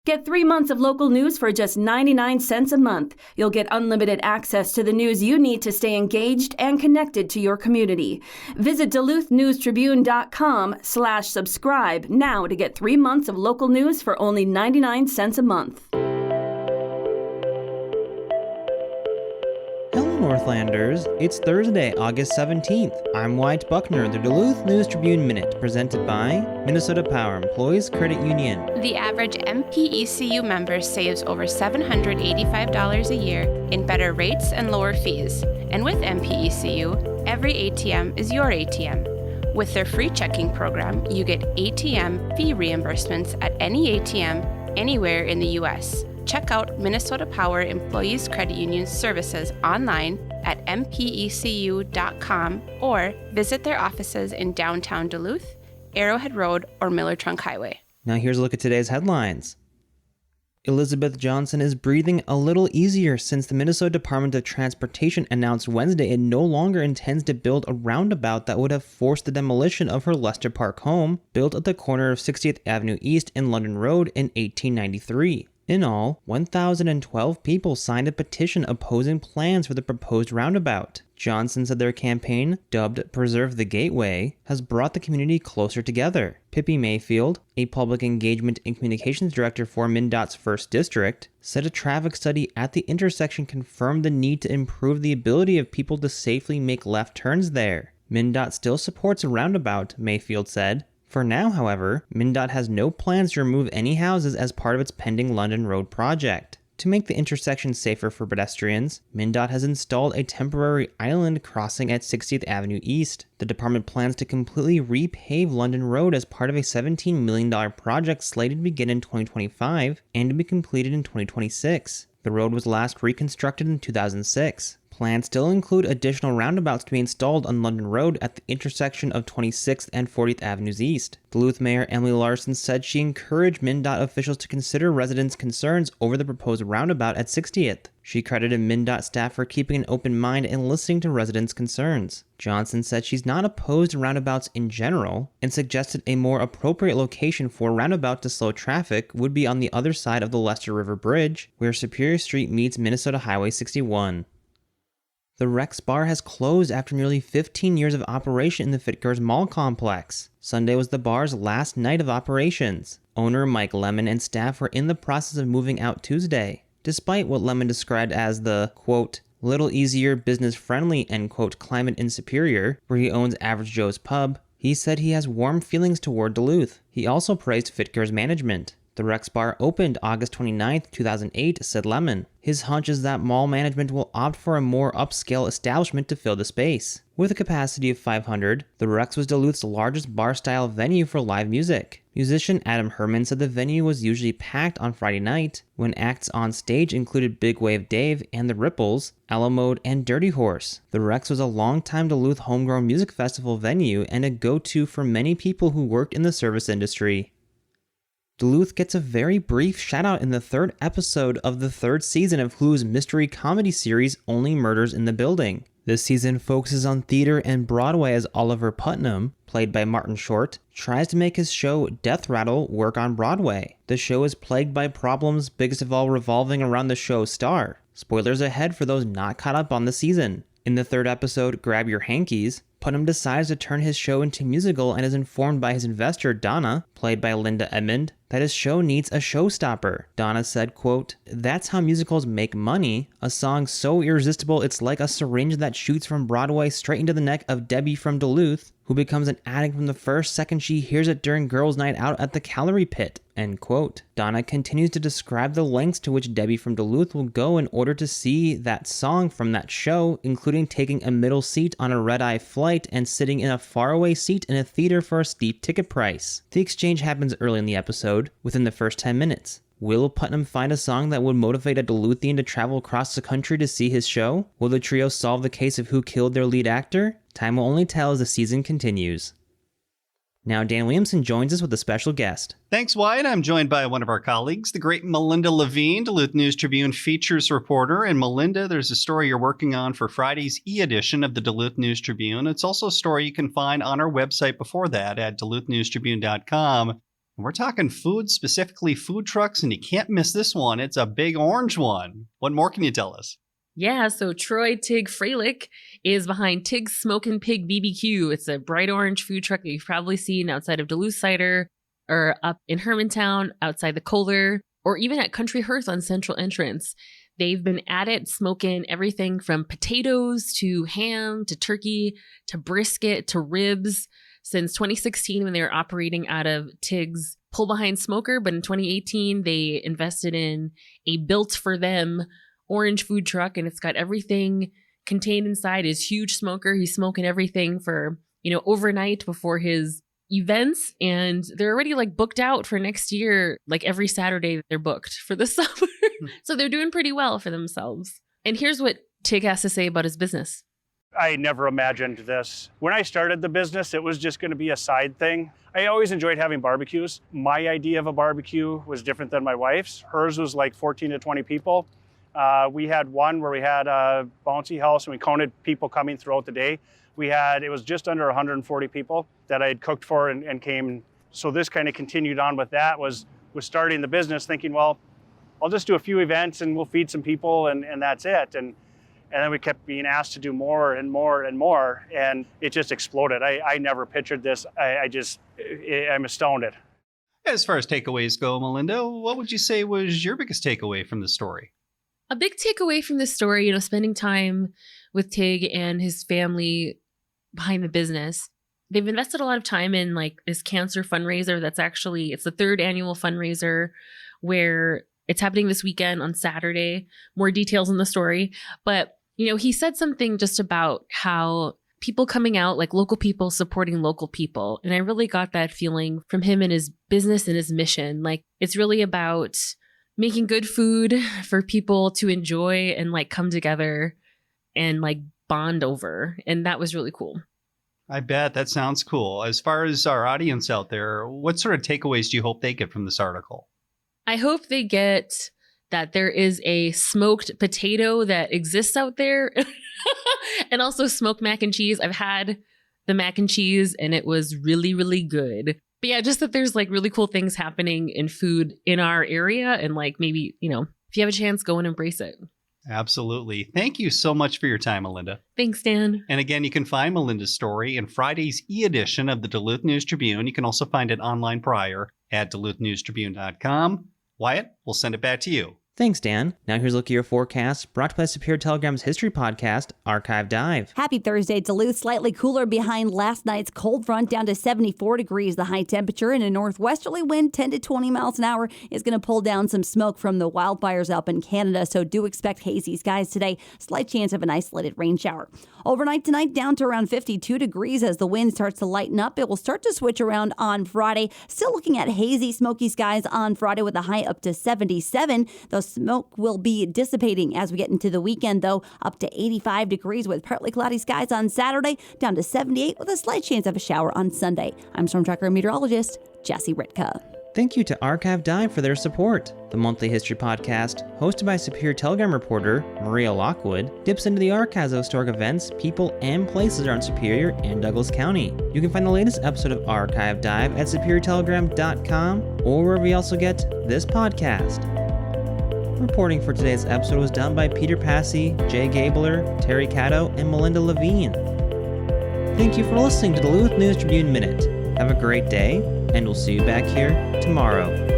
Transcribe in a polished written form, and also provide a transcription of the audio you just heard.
Get 3 months of local news for just 99 cents a month. You'll get unlimited access to the news you need to stay engaged and connected to your community. Visit duluthnewstribune.com/subscribe now to get 3 months of local news for only 99 cents a month. Northlanders, it's Thursday, August 17th. I'm Wyatt Buckner, the Duluth News Tribune Minute, presented by Minnesota Power Employees Credit Union. The average MPECU member saves over $785 a year in better rates and lower fees. And with MPECU, every ATM is your ATM. With their free checking program, you get ATM fee reimbursements at any ATM anywhere in the U.S. Check out Minnesota Power Employees Credit Union's services online at mpecu.com or visit their offices in downtown Duluth, Arrowhead Road, or Miller Trunk Highway. Now here's a look at today's headlines. Elizabeth Johnson is breathing a little easier since the Minnesota Department of Transportation announced Wednesday it no longer intends to build a roundabout that would have forced the demolition of her Lester Park home, built at the corner of 60th Avenue East and London Road in 1893. In all, 1,012 people signed a petition opposing plans for the proposed roundabout. Johnson said their campaign, dubbed Preserve the Gateway, has brought the community closer together. Pippi Mayfield, a public engagement and communications director for MnDOT's 1st District, said a traffic study at the intersection confirmed the need to improve the ability of people to safely make left turns there. MnDOT still supports a roundabout, Mayfield said. For now, however, MnDOT has no plans to remove any houses as part of its pending London Road project. To make the intersection safer for pedestrians, MnDOT has installed a temporary island crossing at 60th Avenue East. The department plans to completely repave London Road as part of a $17 million project slated to begin in 2025 and to be completed in 2026. The road was last reconstructed in 2006. Plans still include additional roundabouts to be installed on London Road at the intersection of 26th and 40th Avenues East. Duluth Mayor Emily Larson said she encouraged MnDOT officials to consider residents' concerns over the proposed roundabout at 60th. She credited MnDOT staff for keeping an open mind and listening to residents' concerns. Johnson said she's not opposed to roundabouts in general and suggested a more appropriate location for a roundabout to slow traffic would be on the other side of the Lester River Bridge, where Superior Street meets Minnesota Highway 61. The Rex Bar has closed after nearly 15 years of operation in the Fitkers Mall complex. Sunday was the bar's last night of operations. Owner Mike Lemon and staff were in the process of moving out Tuesday. Despite what Lemon described as the, quote, little easier, business-friendly, end quote, climate in Superior, where he owns Average Joe's Pub, he said he has warm feelings toward Duluth. He also praised Fitkers management. The Rex Bar opened August 29, 2008, said Lemon. His hunch is that mall management will opt for a more upscale establishment to fill the space. With a capacity of 500, the Rex was Duluth's largest bar-style venue for live music. Musician Adam Herman said the venue was usually packed on Friday night, when acts on stage included Big Wave Dave and the Ripples, Alamode, and Dirty Horse. The Rex was a longtime Duluth homegrown music festival venue and a go-to for many people who worked in the service industry. Duluth gets a very brief shout-out in the 3rd episode of the 3rd season of Hulu's mystery comedy series Only Murders in the Building. This season focuses on theater and Broadway as Oliver Putnam, played by Martin Short, tries to make his show Death Rattle work on Broadway. The show is plagued by problems, biggest of all revolving around the show's star. Spoilers ahead for those not caught up on the season. In the 3rd episode, Grab Your Hankies, Putnam decides to turn his show into a musical and is informed by his investor, Donna, played by Linda Edmond, that his show needs a showstopper. Donna said, quote, that's how musicals make money, a song so irresistible it's like a syringe that shoots from Broadway straight into the neck of Debbie from Duluth, who becomes an addict from the first second she hears it during girls' night out at the Calorie Pit, end quote. Donna continues to describe the lengths to which Debbie from Duluth will go in order to see that song from that show, including taking a middle seat on a red-eye flight and sitting in a faraway seat in a theater for a steep ticket price. The exchange happens early in the episode, within the first 10 minutes. Will Putnam find a song that would motivate a Duluthian to travel across the country to see his show? Will the trio solve the case of who killed their lead actor? Time will only tell as the season continues. Now Dan Williamson joins us with a special guest. Thanks, Wyatt. I'm joined by one of our colleagues, the great Melinda Levine, Duluth News Tribune features reporter. And Melinda, there's a story you're working on for Friday's e-edition of the Duluth News Tribune. It's also a story you can find on our website before that at duluthnewstribune.com. We're talking food, specifically food trucks, and you can't miss this one. It's a big orange one. What more can you tell us? Yeah, so Troy Tig Freilich is behind Tig's Smokin' Pig BBQ. It's a bright orange food truck that you've probably seen outside of Duluth Cider or up in Hermantown, outside the Kohler, or even at Country Hearth on Central Entrance. They've been at it smoking everything from potatoes to ham to turkey to brisket to ribs since 2016 when they were operating out of Tig's pull-behind smoker. But in 2018, they invested in a built-for-them orange food truck, and it's got everything contained inside his huge smoker. He's smoking everything for, overnight before his events, and they're already booked out for next year. Every Saturday they're booked for the summer. So they're doing pretty well for themselves. And here's what Tig has to say about his business. I never imagined this. When I started the business, it was just going to be a side thing. I always enjoyed having barbecues. My idea of a barbecue was different than my wife's. Hers was 14 to 20 people. We had one where we had a bouncy house and we counted people coming throughout the day. It was just under 140 people that I had cooked for and came. So this kind of continued on with that, was starting the business thinking, well, I'll just do a few events and we'll feed some people and that's it. And then we kept being asked to do more and more and more, and it just exploded. I never pictured this. I'm astounded. As far as takeaways go, Melinda, what would you say was your biggest takeaway from the story? A big takeaway from this story, spending time with Tig and his family behind the business. They've invested a lot of time in this cancer fundraiser. It's the third annual fundraiser where it's happening this weekend on Saturday. More details in the story. But, he said something just about how people coming out, local people supporting local people. And I really got that feeling from him and his business and his mission. It's really about making good food for people to enjoy and come together and bond over. And that was really cool. I bet. That sounds cool. As far as our audience out there, what sort of takeaways do you hope they get from this article? I hope they get that there is a smoked potato that exists out there and also smoked mac and cheese. I've had the mac and cheese and it was really, really good. But yeah, just that there's really cool things happening in food in our area. And maybe, if you have a chance, go and embrace it. Absolutely. Thank you so much for your time, Melinda. Thanks, Dan. And again, you can find Melinda's story in Friday's e-edition of the Duluth News Tribune. You can also find it online prior at duluthnewstribune.news. Wyatt, we'll send it back to you. Thanks, Dan. Now here's a look at your forecast, brought to you by Superior Telegram's history podcast, Archive Dive. Happy Thursday, Duluth. Slightly cooler behind last night's cold front, down to 74 degrees. The high temperature and a northwesterly wind, 10 to 20 miles an hour, is going to pull down some smoke from the wildfires up in Canada. So do expect hazy skies today. Slight chance of an isolated rain shower. Overnight tonight, down to around 52 degrees as the wind starts to lighten up. It will start to switch around on Friday. Still looking at hazy, smoky skies on Friday with a high up to 77. The smoke will be dissipating as we get into the weekend, though, up to 85 degrees with partly cloudy skies on Saturday, down to 78 with a slight chance of a shower on Sunday. I'm storm tracker and meteorologist Jesse Ritka. Thank you to Archive Dive for their support. The monthly history podcast, hosted by Superior Telegram reporter Maria Lockwood, dips into the archives of historic events, people, and places around Superior and Douglas County. You can find the latest episode of Archive Dive at superiortelegram.com or wherever you also get this podcast. Reporting for today's episode was done by Peter Passy, Jay Gabler, Terry Caddo, and Melinda Levine. Thank you for listening to the Duluth News Tribune Minute. Have a great day, and we'll see you back here tomorrow.